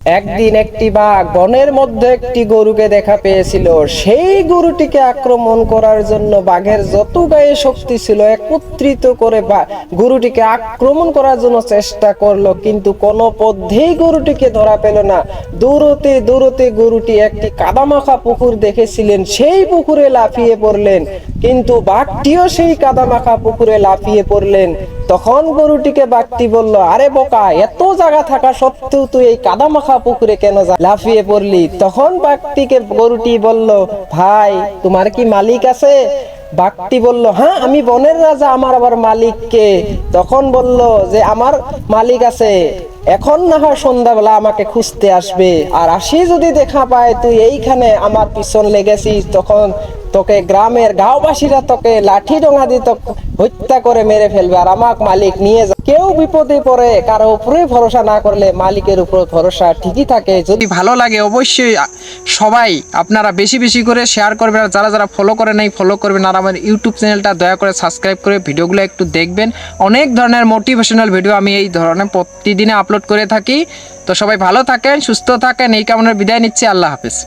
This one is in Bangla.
একদিন একটি বাঘ বনের মধ্যে একটি গরুকে দেখা পেয়েছিল। সেই গরুটিকে আক্রমণ করার জন্য বাঘের যত গায়ে শক্তি ছিল একত্রিত করে গরুটিকে আক্রমণ করার জন্য চেষ্টা করলো, কিন্তু কোনো পদ্ধতিই গরুটিকে ধরা পেল না। দৌড়তে দৌড়তে গরুটি একটি কাদামাখা পুকুর দেখেছিলেন, সেই পুকুরে লাফিয়ে পড়লেন, কিন্তু বাঘটিও সেই কাদামাখা পুকুরে লাফিয়ে পড়লেন। তখন গরুটিকে বাঘটি বলল, আরে বোকা, এত জায়গা থাকা সত্ত্বেও তুই এই কাদামাখা পুকুরে কেন লাফিয়ে পড়লি? তখন বাঘটিকে গরুটি বলল, ভাই, তোমার কি মালিক আছে? বাঘটি বলল, হ্যাঁ, আমি বনের রাজা, আমার আবার মালিক কে? তখন বলল যে আমার মালিক আছে, এখন না হয় সন্ধ্যাবেলা আমাকে খুঁজতে আসবে, আর আসি যদি দেখা পায় তুই এইখানে আমার পিছন লেগেছিস, তখন তোকে গ্রামের গাঁওবাসীরা তোকে লাঠি ডোঙা দিয়ে হত্যা করে মেরে ফেলবে, আর আমার মালিক নিয়ে যাবে। কেউ বিপদে পড়ে কারো উপরে ভরসা না করলে মালিকের উপর ভরসা ঠিকই থাকে। যদি ভালো লাগে অবশ্যই সবাই আপনারা বেশি বেশি করে শেয়ার করবেন, আর যারা যারা ফলো করে নাই ফলো করবেন, আর আমার ইউটিউব চ্যানেলটা দয়া করে সাবস্ক্রাইব করে ভিডিওগুলো একটু দেখবেন। অনেক ধরনের মোটিভেশনাল ভিডিও আমি এই ধরনের প্রতিদিনে আপলোড করে থাকি। তো সবাই ভালো থাকেন, সুস্থ থাকেন, এই কামনায় বিদায় নিচ্ছি। আল্লাহ হাফেজ।